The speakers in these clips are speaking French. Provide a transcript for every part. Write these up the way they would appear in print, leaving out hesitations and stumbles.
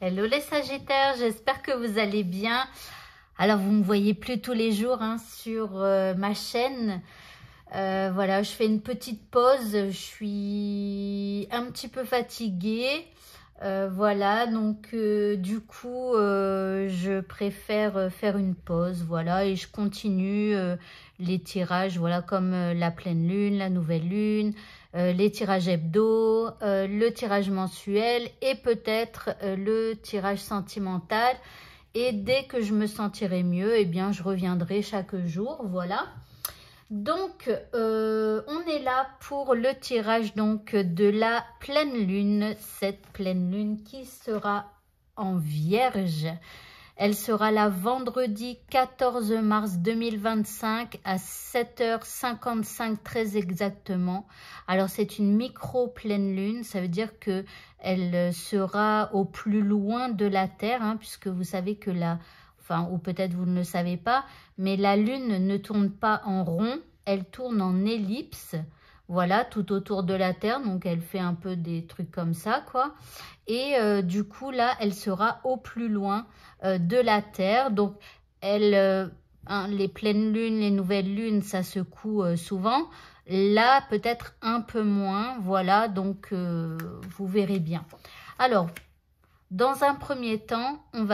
Hello les Sagittaires, j'espère que vous allez bien. Alors vous me voyez plus tous les jours sur ma chaîne. Voilà, je fais une petite pause, je suis un petit peu fatiguée. Voilà, donc du coup, je préfère faire une pause, voilà, et je continue les tirages, voilà, comme la pleine lune, la nouvelle lune, les tirages hebdo, le tirage mensuel et peut-être le tirage sentimental. Et dès que je me sentirai mieux, eh bien, je reviendrai chaque jour, voilà. Donc, on est là pour le tirage donc de la pleine lune, cette pleine lune qui sera en Vierge. Elle sera là vendredi 14 mars 2025 à 7h55 très exactement. Alors, c'est une micro-pleine lune, ça veut dire que elle sera au plus loin de la Terre, puisque vous savez que ou peut-être vous ne le savez pas, mais la lune ne tourne pas en rond, elle tourne en ellipse, voilà, tout autour de la Terre, donc elle fait un peu des trucs comme ça, quoi. Et du coup, là, elle sera au plus loin de la Terre. Donc, les pleines lunes, les nouvelles lunes, ça secoue souvent. Là, peut-être un peu moins, voilà, donc vous verrez bien. Alors, dans un premier temps, on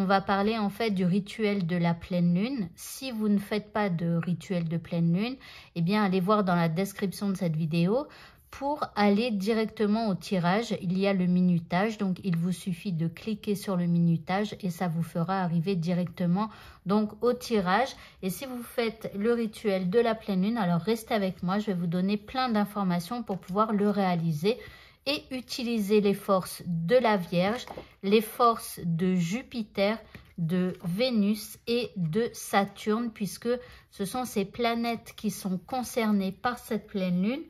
va parler en fait du rituel de la pleine lune. Si vous ne faites pas de rituel de pleine lune, eh bien, allez voir dans la description de cette vidéo. Pour aller directement au tirage, il y a le minutage, donc il vous suffit de cliquer sur le minutage et ça vous fera arriver directement donc au tirage. Et si vous faites le rituel de la pleine lune, alors restez avec moi, je vais vous donner plein d'informations pour pouvoir le réaliser et utiliser les forces de la Vierge, les forces de Jupiter, de Vénus et de Saturne, puisque ce sont ces planètes qui sont concernées par cette pleine lune.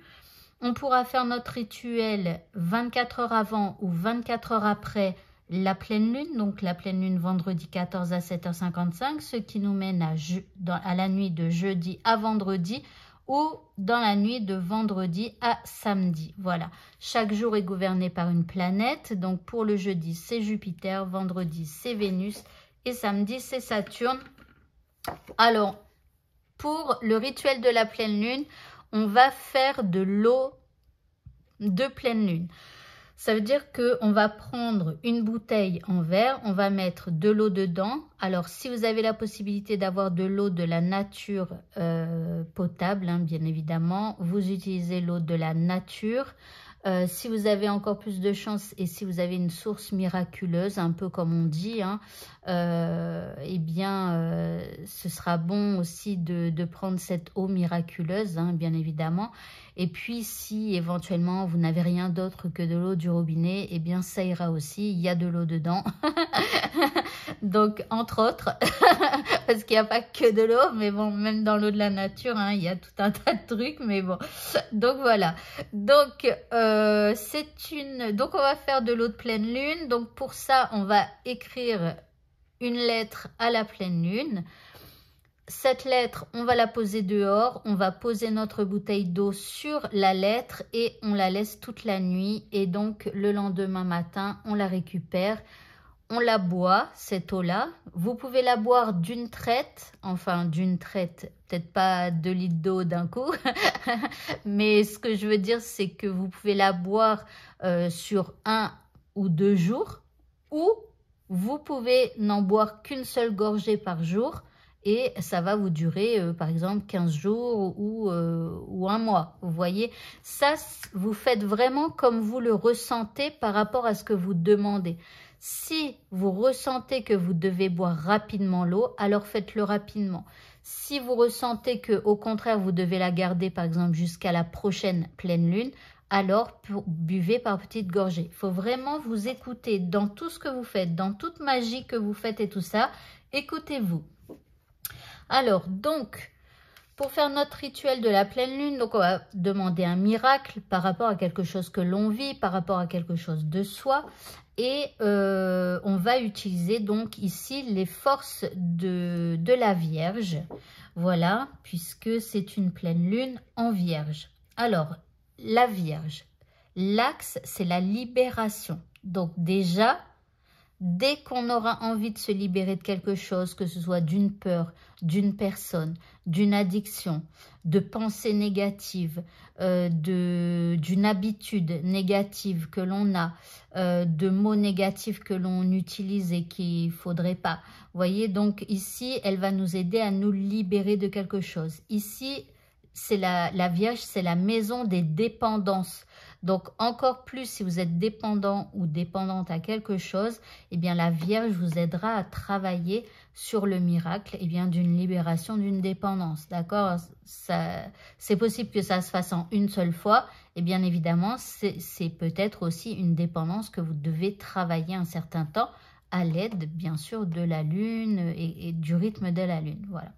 On pourra faire notre rituel 24 heures avant ou 24 heures après la pleine lune, donc la pleine lune vendredi 14 à 7h55, ce qui nous mène à la nuit de jeudi à vendredi ou dans la nuit de vendredi à samedi. Voilà, chaque jour est gouverné par une planète, donc pour le jeudi c'est Jupiter, vendredi c'est Vénus et samedi c'est Saturne. Alors, pour le rituel de la pleine lune, on va faire de l'eau de pleine lune. Ça veut dire qu'on va prendre une bouteille en verre, on va mettre de l'eau dedans. Alors, si vous avez la possibilité d'avoir de l'eau de la nature potable, bien évidemment, vous utilisez l'eau de la nature. Si vous avez encore plus de chance et si vous avez une source miraculeuse, un peu comme on dit, eh bien, ce sera bon aussi de prendre cette eau miraculeuse, bien évidemment. Et puis, si éventuellement vous n'avez rien d'autre que de l'eau du robinet, eh bien, ça ira aussi. Il y a de l'eau dedans. Donc, entre autres, parce qu'il n'y a pas que de l'eau, mais bon, même dans l'eau de la nature, il y a tout un tas de trucs, mais bon. Donc, voilà. Donc, donc on va faire de l'eau de pleine lune. Donc, pour ça, on va écrire une lettre à la pleine lune. Cette lettre, on va la poser dehors, on va poser notre bouteille d'eau sur la lettre et on la laisse toute la nuit. Et donc, le lendemain matin, on la récupère, on la boit, cette eau-là. Vous pouvez la boire d'une traite, enfin d'une traite, peut-être pas 2 litres d'eau d'un coup. Mais ce que je veux dire, c'est que vous pouvez la boire sur 1 ou 2 jours. Ou vous pouvez n'en boire qu'une seule gorgée par jour. Et ça va vous durer, par exemple, 15 jours ou 1 mois. Vous voyez, ça, vous faites vraiment comme vous le ressentez par rapport à ce que vous demandez. Si vous ressentez que vous devez boire rapidement l'eau, alors faites-le rapidement. Si vous ressentez que, au contraire, vous devez la garder, par exemple, jusqu'à la prochaine pleine lune, alors buvez par petites gorgées. Il faut vraiment vous écouter dans tout ce que vous faites, dans toute magie que vous faites et tout ça. Écoutez-vous. Alors, donc, pour faire notre rituel de la pleine lune, donc on va demander un miracle par rapport à quelque chose que l'on vit, par rapport à quelque chose de soi. Et on va utiliser donc ici les forces de la Vierge. Voilà, puisque c'est une pleine lune en Vierge. Alors, la Vierge, l'axe, c'est la libération. Donc déjà, Dès qu'on aura envie de se libérer de quelque chose, que ce soit d'une peur, d'une personne, d'une addiction, de pensées négatives, d'une habitude négative que l'on a, de mots négatifs que l'on utilise et qu'il ne faudrait pas. Vous voyez, donc ici, elle va nous aider à nous libérer de quelque chose. Ici, c'est la Vierge, c'est la maison des dépendances. Donc, encore plus, si vous êtes dépendant ou dépendante à quelque chose, eh bien, la Vierge vous aidera à travailler sur le miracle d'une libération d'une dépendance. D'accord? C'est possible que ça se fasse en une seule fois. Et bien évidemment, c'est peut-être aussi une dépendance que vous devez travailler un certain temps à l'aide, bien sûr, de la Lune et du rythme de la Lune. Voilà.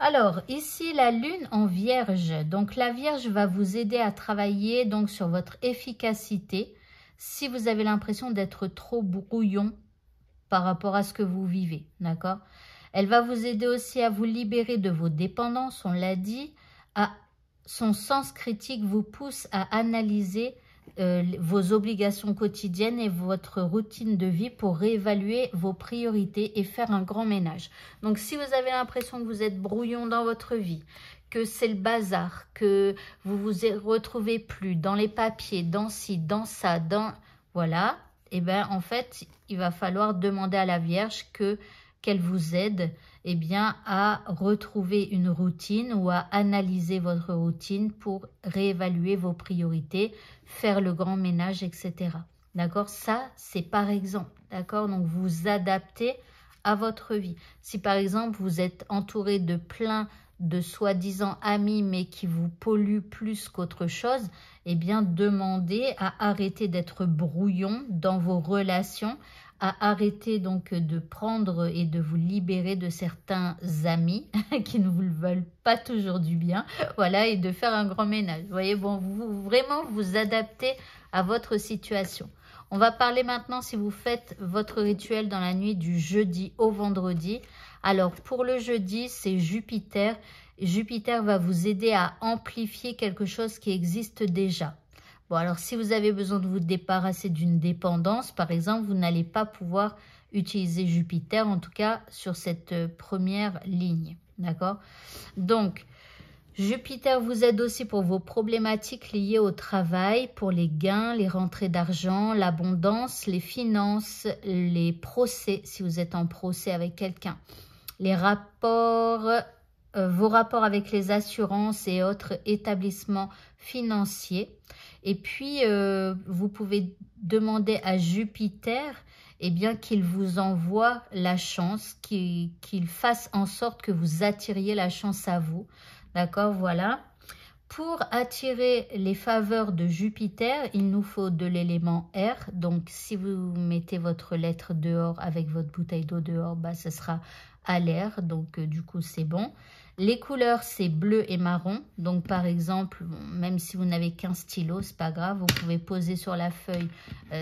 Alors, ici, la Lune en Vierge. Donc, la Vierge va vous aider à travailler donc, sur votre efficacité si vous avez l'impression d'être trop brouillon par rapport à ce que vous vivez. D'accord? Elle va vous aider aussi à vous libérer de vos dépendances, on l'a dit. Son sens critique vous pousse à analyser vos obligations quotidiennes et votre routine de vie pour réévaluer vos priorités et faire un grand ménage. Donc, si vous avez l'impression que vous êtes brouillon dans votre vie, que c'est le bazar, que vous vous retrouvez plus dans les papiers, dans ci, dans ça, dans... Voilà, et bien en fait, il va falloir demander à la Vierge qu'elle vous aide à retrouver une routine ou à analyser votre routine pour réévaluer vos priorités, faire le grand ménage, etc. D'accord? Ça, c'est par exemple. D'accord? Donc, vous adaptez à votre vie. Si par exemple, vous êtes entouré de plein de soi-disant amis, mais qui vous polluent plus qu'autre chose, eh bien, demandez à arrêter d'être brouillon dans vos relations, à arrêter donc de prendre et de vous libérer de certains amis qui ne vous veulent pas toujours du bien, voilà, et de faire un grand ménage. Vous voyez, bon, vous vraiment vous adaptez à votre situation. On va parler maintenant si vous faites votre rituel dans la nuit du jeudi au vendredi. Alors, pour le jeudi, c'est Jupiter. Jupiter va vous aider à amplifier quelque chose qui existe déjà. Bon, alors si vous avez besoin de vous débarrasser d'une dépendance, par exemple, vous n'allez pas pouvoir utiliser Jupiter, en tout cas sur cette première ligne. D'accord? Donc, Jupiter vous aide aussi pour vos problématiques liées au travail, pour les gains, les rentrées d'argent, l'abondance, les finances, les procès, si vous êtes en procès avec quelqu'un, les rapports, vos rapports avec les assurances et autres établissements financiers. Et puis, vous pouvez demander à Jupiter qu'il vous envoie la chance, qu'il fasse en sorte que vous attiriez la chance à vous. D'accord, voilà. Pour attirer les faveurs de Jupiter, il nous faut de l'élément R. Donc, si vous mettez votre lettre dehors avec votre bouteille d'eau dehors, ce sera à l'air. Donc, du coup, c'est bon. Les couleurs, c'est bleu et marron. Donc, par exemple, même si vous n'avez qu'un stylo, c'est pas grave. Vous pouvez poser sur la feuille,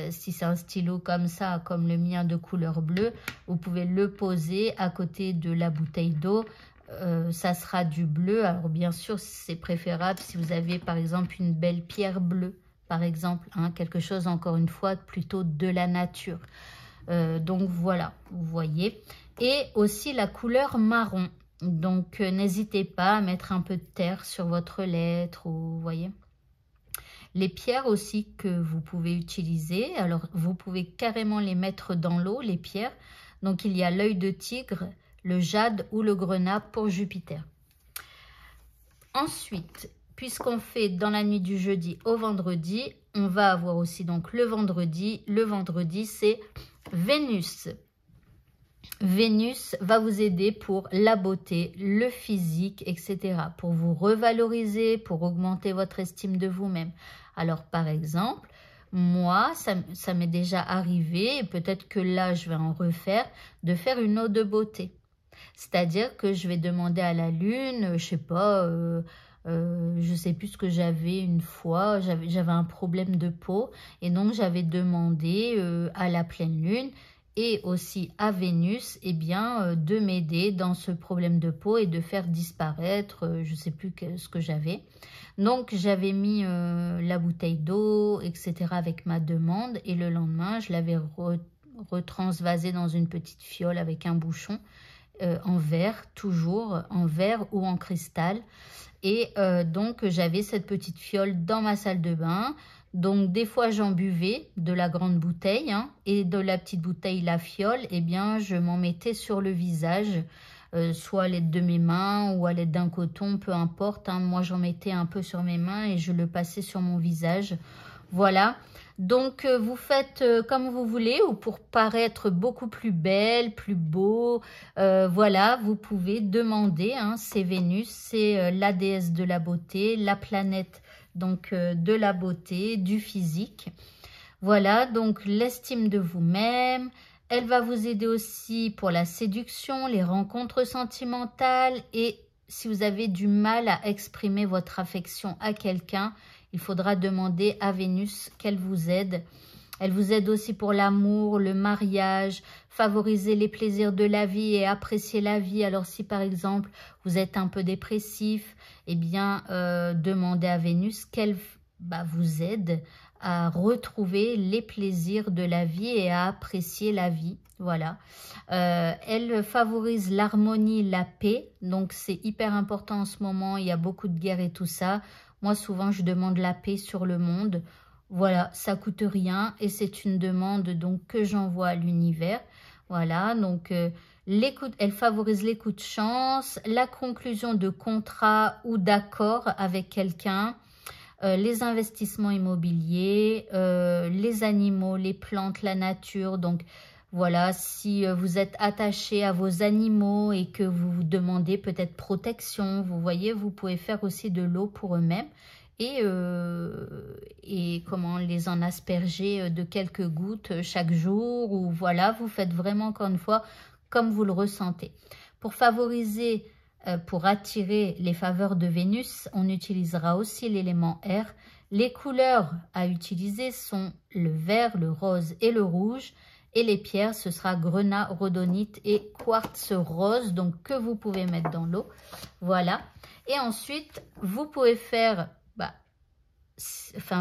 si c'est un stylo comme ça, comme le mien de couleur bleue, vous pouvez le poser à côté de la bouteille d'eau. Ça sera du bleu. Alors, bien sûr, c'est préférable si vous avez, par exemple, une belle pierre bleue, par exemple. Hein, quelque chose, encore une fois, plutôt de la nature. Donc, voilà, vous voyez. Et aussi la couleur marron. Donc, n'hésitez pas à mettre un peu de terre sur votre lettre, ou, vous voyez. Les pierres aussi que vous pouvez utiliser, alors vous pouvez carrément les mettre dans l'eau, les pierres. Donc, il y a l'œil de tigre, le jade ou le grenat pour Jupiter. Ensuite, puisqu'on fait dans la nuit du jeudi au vendredi, on va avoir aussi donc le vendredi. Le vendredi, c'est Vénus. Vénus va vous aider pour la beauté, le physique, etc. Pour vous revaloriser, pour augmenter votre estime de vous-même. Alors, par exemple, moi, ça m'est déjà arrivé, et peut-être que là, je vais en refaire, de faire une eau de beauté. C'est-à-dire que je vais demander à la Lune, je sais pas, je sais plus ce que j'avais une fois, j'avais un problème de peau, et donc j'avais demandé à la pleine Lune, et aussi à Vénus, de m'aider dans ce problème de peau et de faire disparaître, je ne sais plus ce que j'avais. Donc, j'avais mis la bouteille d'eau, etc. avec ma demande. Et le lendemain, je l'avais retransvasé dans une petite fiole avec un bouchon en verre, toujours en verre ou en cristal. Et donc j'avais cette petite fiole dans ma salle de bain. Donc des fois j'en buvais de la grande bouteille hein, et de la petite bouteille, la fiole, eh bien je m'en mettais sur le visage, soit à l'aide de mes mains ou à l'aide d'un coton, peu importe. Hein. Moi j'en mettais un peu sur mes mains et je le passais sur mon visage. Voilà. Donc vous faites comme vous voulez ou pour paraître beaucoup plus belle, plus beau, voilà, vous pouvez demander, hein, c'est Vénus, c'est la déesse de la beauté, la planète donc de la beauté, du physique. Voilà, donc l'estime de vous-même, elle va vous aider aussi pour la séduction, les rencontres sentimentales et si vous avez du mal à exprimer votre affection à quelqu'un, il faudra demander à Vénus qu'elle vous aide. Elle vous aide aussi pour l'amour, le mariage, favoriser les plaisirs de la vie et apprécier la vie. Alors si par exemple vous êtes un peu dépressif, eh bien demandez à Vénus qu'elle vous aide à retrouver les plaisirs de la vie et à apprécier la vie. Voilà. Elle favorise l'harmonie, la paix. Donc c'est hyper important en ce moment. Il y a beaucoup de guerres et tout ça. Moi souvent je demande la paix sur le monde. Voilà, ça coûte rien et c'est une demande donc que j'envoie à l'univers. Voilà, donc l'écoute, elle favorise l'écoute de chance, la conclusion de contrats ou d'accords avec quelqu'un, les investissements immobiliers, les animaux, les plantes, la nature. Donc voilà, si vous êtes attaché à vos animaux et que vous vous demandez peut-être protection, vous voyez, vous pouvez faire aussi de l'eau pour eux-mêmes. Et comment les en asperger de quelques gouttes chaque jour ou voilà, vous faites vraiment encore une fois comme vous le ressentez. Pour favoriser, pour attirer les faveurs de Vénus, on utilisera aussi l'élément air. Les couleurs à utiliser sont le vert, le rose et le rouge. Et les pierres, ce sera grenat, rhodonite et quartz rose, donc que vous pouvez mettre dans l'eau. Voilà. Et ensuite, vous pouvez faire...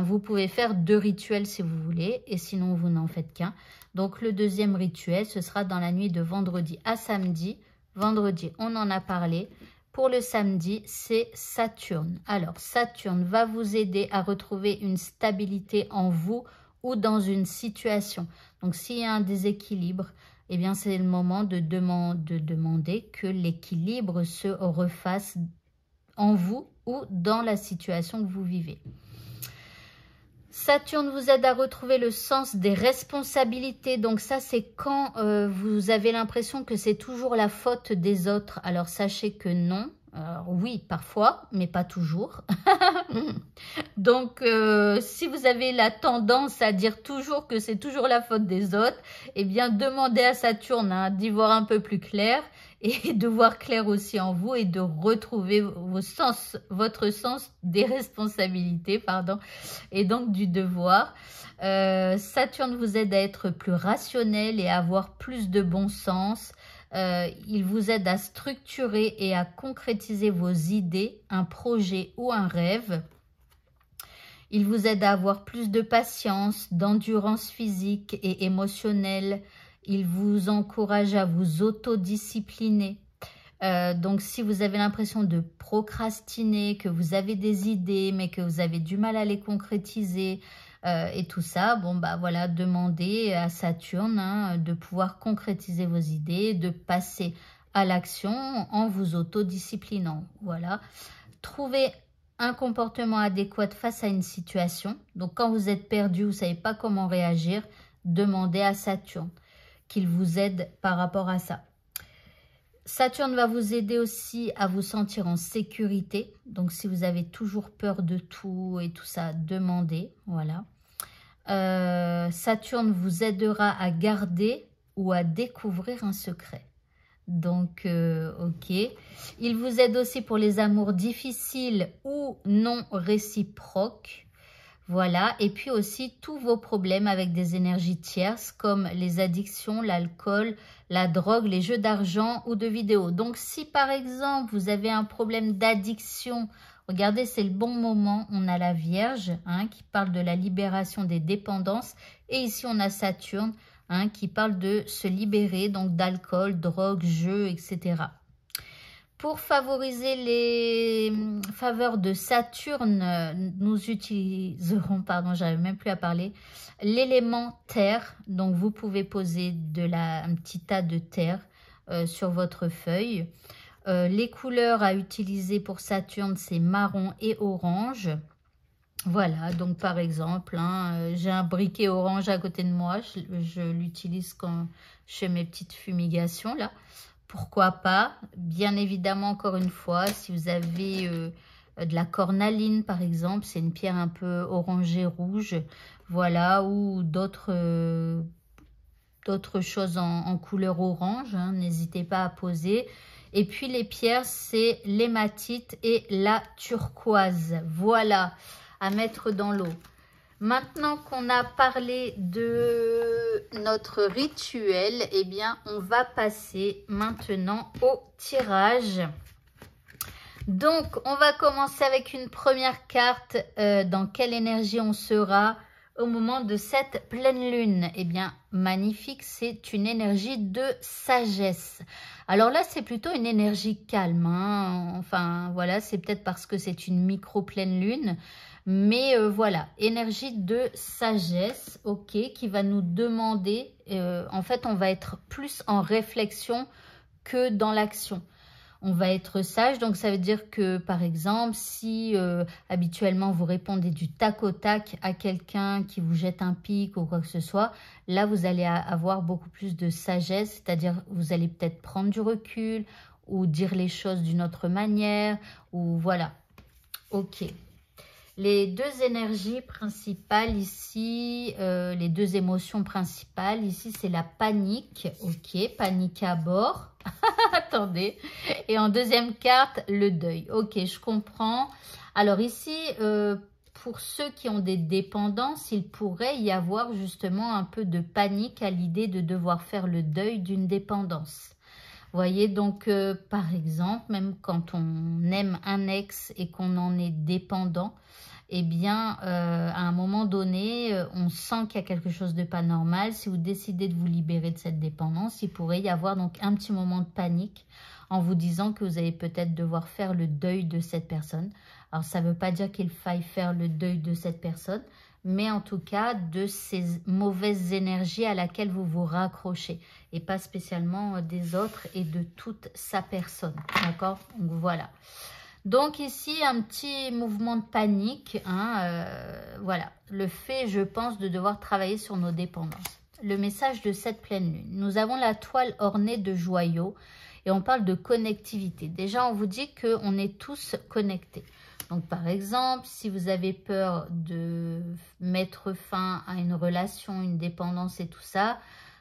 vous pouvez faire 2 rituels si vous voulez, et sinon vous n'en faites qu'un. Donc le deuxième rituel, ce sera dans la nuit de vendredi à samedi. Vendredi, on en a parlé. Pour le samedi, c'est Saturne. Alors Saturne va vous aider à retrouver une stabilité en vous ou dans une situation. Donc s'il y a un déséquilibre, eh bien c'est le moment de demander que l'équilibre se refasse en vous ou dans la situation que vous vivez. Saturne vous aide à retrouver le sens des responsabilités. Donc ça, c'est quand vous avez l'impression que c'est toujours la faute des autres. Alors sachez que non. Alors, oui, parfois, mais pas toujours. Donc, si vous avez la tendance à dire toujours que c'est toujours la faute des autres, eh bien, demandez à Saturne d'y voir un peu plus clair et de voir clair aussi en vous et de retrouver votre sens des responsabilités, et donc du devoir. Saturne vous aide à être plus rationnel et à avoir plus de bon sens. Il vous aide à structurer et à concrétiser vos idées, un projet ou un rêve. Il vous aide à avoir plus de patience, d'endurance physique et émotionnelle. Il vous encourage à vous autodiscipliner. Donc, si vous avez l'impression de procrastiner, que vous avez des idées, mais que vous avez du mal à les concrétiser et tout ça, voilà, demandez à Saturne de pouvoir concrétiser vos idées, de passer à l'action en vous autodisciplinant. Voilà. Trouvez un comportement adéquat face à une situation. Donc, quand vous êtes perdu, vous ne savez pas comment réagir, demandez à Saturne qu'il vous aide par rapport à ça. Saturne va vous aider aussi à vous sentir en sécurité. Donc, si vous avez toujours peur de tout et tout ça, demandez. Voilà. Saturne vous aidera à garder ou à découvrir un secret. Donc, ok. Il vous aide aussi pour les amours difficiles ou non réciproques. Voilà, et puis aussi tous vos problèmes avec des énergies tierces comme les addictions, l'alcool, la drogue, les jeux d'argent ou de vidéo. Donc si par exemple vous avez un problème d'addiction, regardez c'est le bon moment, on a la Vierge qui parle de la libération des dépendances et ici on a Saturne. hein, qui parle de se libérer, donc d'alcool, drogue, jeu, etc. Pour favoriser les faveurs de Saturne, nous utiliserons, pardon, j'arrive même plus à parler, l'élément terre. Donc vous pouvez poser un petit tas de terre sur votre feuille. Les couleurs à utiliser pour Saturne, c'est marron et orange. Voilà, donc par exemple, hein, j'ai un briquet orange à côté de moi. Je l'utilise quand je fais mes petites fumigations là. Pourquoi pas? Bien évidemment, encore une fois, si vous avez de la cornaline, par exemple, c'est une pierre un peu orangée rouge, voilà, ou d'autres choses en couleur orange, hein, n'hésitez pas à poser. Et puis les pierres, c'est l'hématite et la turquoise, voilà, à mettre dans l'eau. Maintenant qu'on a parlé de notre rituel, eh bien, on va passer maintenant au tirage. Donc, on va commencer avec une première carte. Dans quelle énergie on sera au moment de cette pleine lune? Eh bien, magnifique, c'est une énergie de sagesse. Alors là, c'est plutôt une énergie calme, hein. Enfin, voilà, c'est peut-être parce que c'est une micro-pleine lune. Mais voilà, énergie de sagesse, ok, qui va nous demander, en fait, on va être plus en réflexion que dans l'action. On va être sage, donc ça veut dire que, par exemple, si habituellement vous répondez du tac au tac à quelqu'un qui vous jette un pic ou quoi que ce soit, là, vous allez avoir beaucoup plus de sagesse, c'est-à-dire vous allez peut-être prendre du recul ou dire les choses d'une autre manière, ou voilà, ok. Les deux énergies principales ici, les deux émotions principales ici, c'est la panique. Ok, panique à bord. Attendez. Et en deuxième carte, le deuil. Ok, je comprends. Alors ici, pour ceux qui ont des dépendances, il pourrait y avoir justement un peu de panique à l'idée de devoir faire le deuil d'une dépendance. Vous voyez, donc par exemple, même quand on aime un ex et qu'on en est dépendant, eh bien, à un moment donné, on sent qu'il y a quelque chose de pas normal. Si vous décidez de vous libérer de cette dépendance, il pourrait y avoir donc un petit moment de panique en vous disant que vous allez peut-être devoir faire le deuil de cette personne. Alors, ça ne veut pas dire qu'il faille faire le deuil de cette personne, mais en tout cas de ces mauvaises énergies à laquelle vous vous raccrochez et pas spécialement des autres et de toute sa personne. D'accord? Donc, voilà. Donc ici, un petit mouvement de panique, hein, voilà, le fait, je pense, de devoir travailler sur nos dépendances. Le message de cette pleine lune. Nous avons la toile ornée de joyaux et on parle de connectivité. Déjà, on vous dit qu'on est tous connectés. Donc par exemple, si vous avez peur de mettre fin à une relation, une dépendance et tout ça,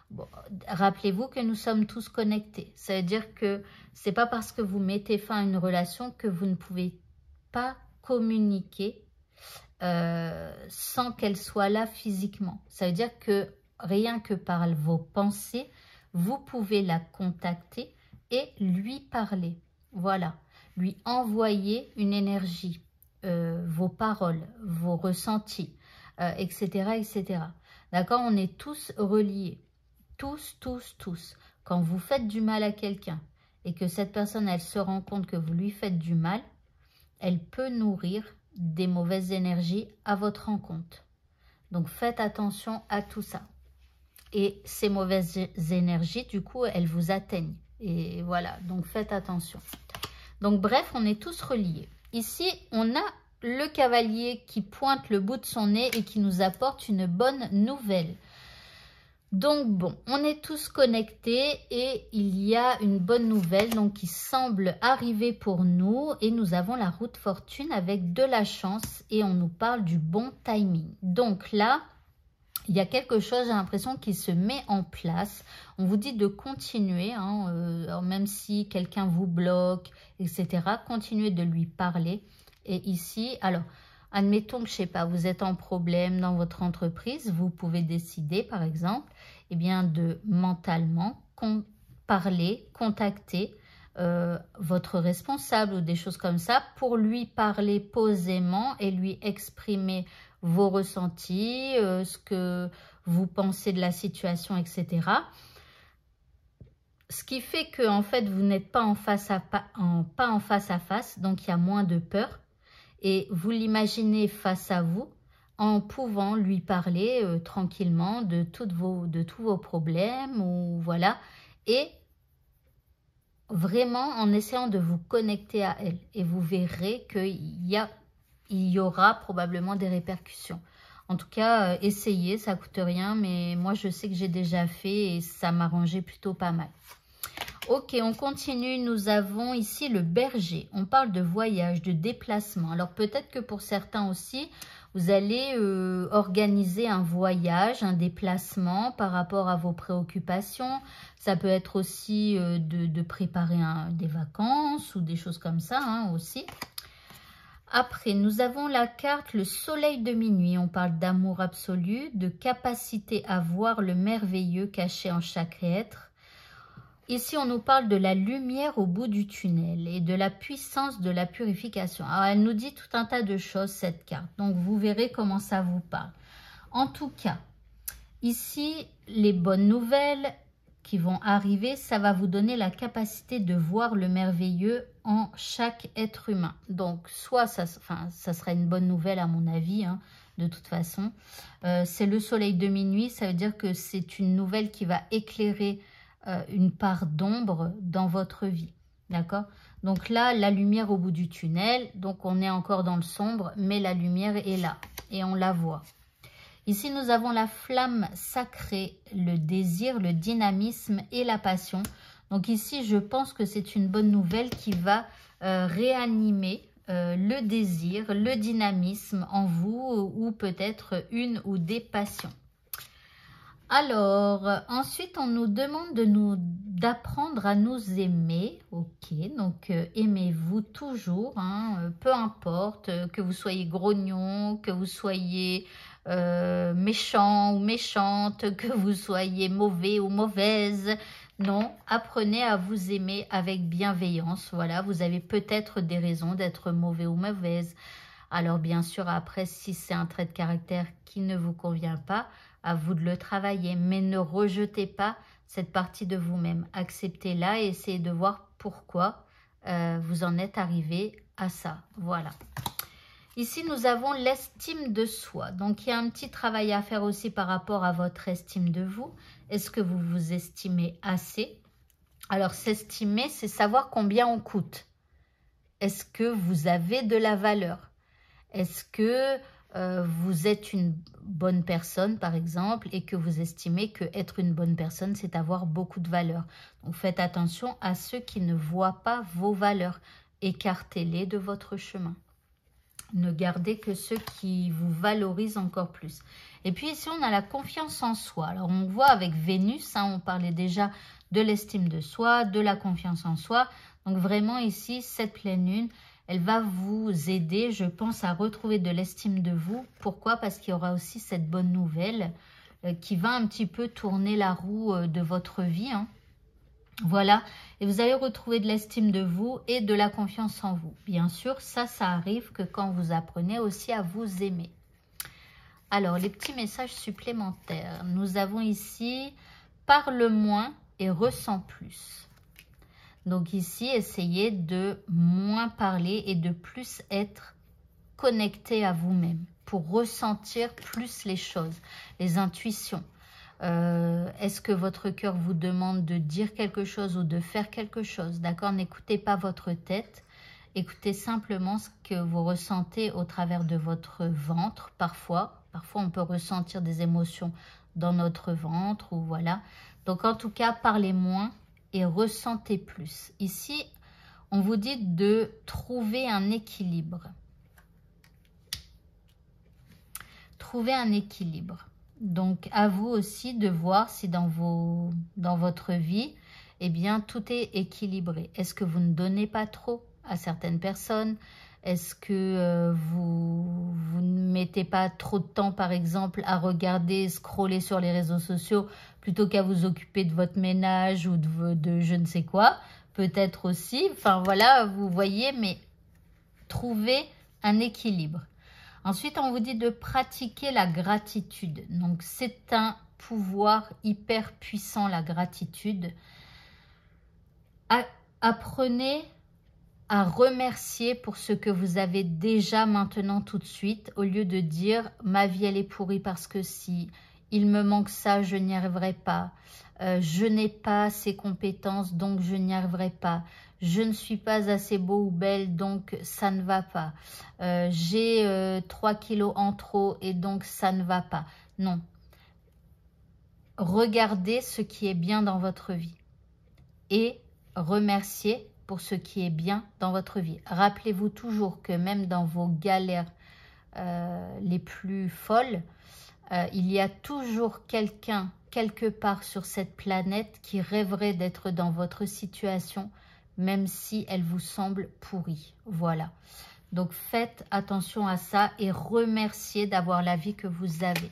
bon, rappelez-vous que nous sommes tous connectés. Ça veut dire que c'est pas parce que vous mettez fin à une relation que vous ne pouvez pas communiquer sans qu'elle soit là physiquement. Ça veut dire que rien que par vos pensées, vous pouvez la contacter et lui parler. Voilà, lui envoyer une énergie, vos paroles, vos ressentis, etc., etc. D'accord? On est tous reliés. Tous, tous, tous. Quand vous faites du mal à quelqu'un et que cette personne, elle se rend compte que vous lui faites du mal, elle peut nourrir des mauvaises énergies à votre rencontre. Donc, faites attention à tout ça. Et ces mauvaises énergies, du coup, elles vous atteignent. Et voilà, donc faites attention. Donc, bref, on est tous reliés. Ici, on a le cavalier qui pointe le bout de son nez et qui nous apporte une bonne nouvelle. Donc bon, on est tous connectés et il y a une bonne nouvelle donc qui semble arriver pour nous et nous avons la route fortune avec de la chance et on nous parle du bon timing. Donc là, il y a quelque chose, j'ai l'impression, qui se met en place. On vous dit de continuer, hein, même si quelqu'un vous bloque, etc. Continuez de lui parler. Et ici, alors, admettons que, je ne sais pas, vous êtes en problème dans votre entreprise, vous pouvez décider, par exemple, eh bien, de mentalement parler, contacter votre responsable ou des choses comme ça pour lui parler posément et lui exprimer vos ressentis, ce que vous pensez de la situation, etc. Ce qui fait que en fait, vous n'êtes pas en face à face, donc il y a moins de peur. Et vous l'imaginez face à vous en pouvant lui parler tranquillement de tous vos problèmes, ou voilà. Et vraiment en essayant de vous connecter à elle. Et vous verrez qu'il y aura probablement des répercussions. En tout cas, essayez, ça ne coûte rien, mais moi je sais que j'ai déjà fait et ça m'arrangeait plutôt pas mal. Ok, on continue. Nous avons ici le berger. On parle de voyage, de déplacement. Alors peut-être que pour certains aussi, vous allez organiser un voyage, un déplacement par rapport à vos préoccupations. Ça peut être aussi de préparer des vacances ou des choses comme ça hein, aussi. Après, nous avons la carte le soleil de minuit. On parle d'amour absolu, de capacité à voir le merveilleux caché en chaque être. Ici, on nous parle de la lumière au bout du tunnel et de la puissance de la purification. Alors, elle nous dit tout un tas de choses, cette carte. Donc, vous verrez comment ça vous parle. En tout cas, ici, les bonnes nouvelles qui vont arriver, ça va vous donner la capacité de voir le merveilleux en chaque être humain. Donc, soit ça sera une bonne nouvelle à mon avis, hein, de toute façon. C'est le soleil de minuit, ça veut dire que c'est une nouvelle qui va éclairer une part d'ombre dans votre vie, d'accord? Donc là, la lumière au bout du tunnel, donc on est encore dans le sombre, mais la lumière est là et on la voit. Ici, nous avons la flamme sacrée, le désir, le dynamisme et la passion. Donc ici, je pense que c'est une bonne nouvelle qui va réanimer le désir, le dynamisme en vous ou peut-être une ou des passions. Alors, ensuite, on nous demande d'apprendre à nous aimer. Ok, donc aimez-vous toujours, hein, peu importe que vous soyez grognon, que vous soyez méchant ou méchante, que vous soyez mauvais ou mauvaise. Non, apprenez à vous aimer avec bienveillance. Voilà, vous avez peut-être des raisons d'être mauvais ou mauvaise. Alors, bien sûr, après, si c'est un trait de caractère qui ne vous convient pas, à vous de le travailler, mais ne rejetez pas cette partie de vous-même. Acceptez-la et essayez de voir pourquoi vous en êtes arrivé à ça. Voilà. Ici, nous avons l'estime de soi. Donc, il y a un petit travail à faire aussi par rapport à votre estime de vous. Est-ce que vous vous estimez assez? Alors, s'estimer, c'est savoir combien on coûte. Est-ce que vous avez de la valeur? Est-ce que vous êtes une bonne personne, par exemple, et que vous estimez que être une bonne personne, c'est avoir beaucoup de valeur. Donc, faites attention à ceux qui ne voient pas vos valeurs. Écartez-les de votre chemin. Ne gardez que ceux qui vous valorisent encore plus. Et puis ici, on a la confiance en soi. Alors, on voit avec Vénus, hein, on parlait déjà de l'estime de soi, de la confiance en soi. Donc, vraiment ici, cette pleine lune, elle va vous aider, je pense, à retrouver de l'estime de vous. Pourquoi? Parce qu'il y aura aussi cette bonne nouvelle qui va un petit peu tourner la roue de votre vie. Hein. Voilà. Et vous allez retrouver de l'estime de vous et de la confiance en vous. Bien sûr, ça arrive que quand vous apprenez aussi à vous aimer. Alors, les petits messages supplémentaires. Nous avons ici « Parle moins et ressens plus ». Donc ici, essayez de moins parler et de plus être connecté à vous-même pour ressentir plus les choses, les intuitions. Est-ce que votre cœur vous demande de dire quelque chose ou de faire quelque chose? D'accord? N'écoutez pas votre tête. Écoutez simplement ce que vous ressentez au travers de votre ventre. Parfois, on peut ressentir des émotions dans notre ventre ou voilà. Donc en tout cas, parlez moins et ressentez plus. Ici, on vous dit de trouver un équilibre. Trouvez un équilibre. Donc, à vous aussi de voir si dans votre vie, eh bien, tout est équilibré. Est-ce que vous ne donnez pas trop à certaines personnes? Est-ce que vous ne mettez pas trop de temps, par exemple, à regarder, scroller sur les réseaux sociaux plutôt qu'à vous occuper de votre ménage ou de je ne sais quoi? Peut-être aussi. Enfin, voilà, vous voyez, mais trouvez un équilibre. Ensuite, on vous dit de pratiquer la gratitude. Donc, c'est un pouvoir hyper puissant, la gratitude. Apprenez à remercier pour ce que vous avez déjà maintenant tout de suite, au lieu de dire « ma vie elle est pourrie parce que si, il me manque ça, je n'y arriverai pas, je n'ai pas ces compétences donc je n'y arriverai pas, je ne suis pas assez beau ou belle donc ça ne va pas, j'ai 3 kilos en trop et donc ça ne va pas ». Non. Regardez ce qui est bien dans votre vie et remerciez pour ce qui est bien dans votre vie. Rappelez-vous toujours que même dans vos galères les plus folles, il y a toujours quelqu'un, quelque part sur cette planète, qui rêverait d'être dans votre situation, même si elle vous semble pourrie. Voilà. Donc faites attention à ça et remerciez d'avoir la vie que vous avez.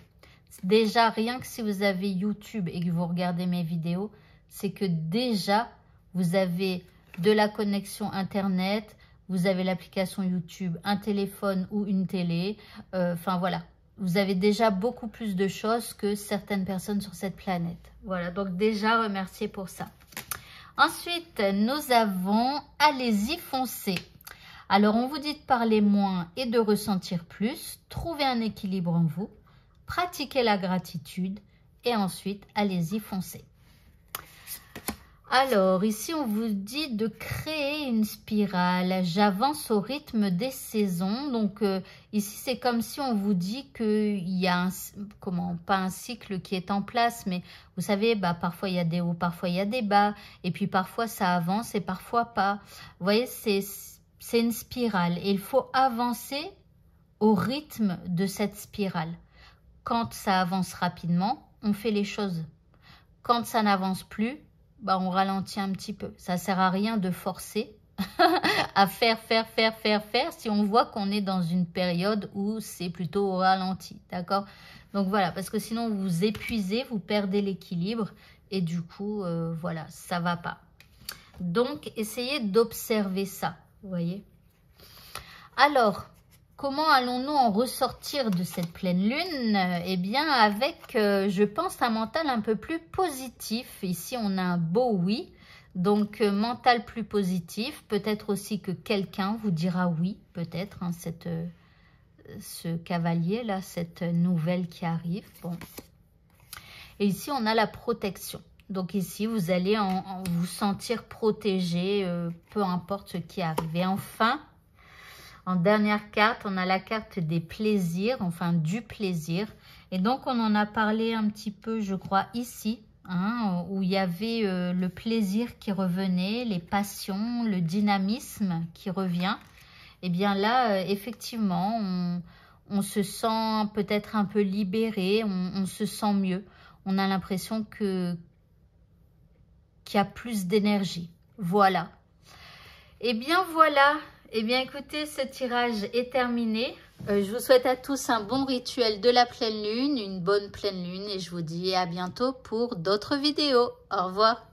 Déjà, rien que si vous avez YouTube et que vous regardez mes vidéos, c'est que déjà, vous avez de la connexion Internet, vous avez l'application YouTube, un téléphone ou une télé. Enfin, voilà. Vous avez déjà beaucoup plus de choses que certaines personnes sur cette planète. Voilà, donc déjà, remerciez pour ça. Ensuite, nous avons « Allez-y, foncez ». Alors, on vous dit de parler moins et de ressentir plus. Trouvez un équilibre en vous. Pratiquez la gratitude. Et ensuite, allez-y, foncez. Alors, ici, on vous dit de créer une spirale. J'avance au rythme des saisons. Donc, ici, c'est comme si on vous dit qu'il y a pas un cycle qui est en place, mais vous savez, parfois, il y a des hauts, parfois, il y a des bas. Et puis, parfois, ça avance et parfois pas. Vous voyez, c'est une spirale. Et il faut avancer au rythme de cette spirale. Quand ça avance rapidement, on fait les choses. Quand ça n'avance plus, on ralentit un petit peu. Ça ne sert à rien de forcer à faire si on voit qu'on est dans une période où c'est plutôt au ralenti. D'accord? Donc voilà, parce que sinon vous vous épuisez, vous perdez l'équilibre et du coup, voilà, ça ne va pas. Donc, essayez d'observer ça, vous voyez? Alors, comment allons-nous en ressortir de cette pleine lune? Eh bien, avec, je pense, un mental un peu plus positif. Ici, on a un beau oui. Donc, mental plus positif. Peut-être aussi que quelqu'un vous dira oui, peut-être, hein, ce cavalier-là, cette nouvelle qui arrive. Bon. Et ici, on a la protection. Donc ici, vous allez vous sentir protégé, peu importe ce qui arrive. Et enfin, en dernière carte, on a la carte des plaisirs, enfin du plaisir. Et donc, on en a parlé un petit peu, je crois, ici, hein, où il y avait le plaisir qui revenait, les passions, le dynamisme qui revient. Et bien là, effectivement, on se sent peut-être un peu libéré, on se sent mieux. On a l'impression qu'il y a plus d'énergie. Voilà. Et bien voilà. Eh bien, écoutez, ce tirage est terminé. Je vous souhaite à tous un bon rituel de la pleine lune, une bonne pleine lune et je vous dis à bientôt pour d'autres vidéos. Au revoir.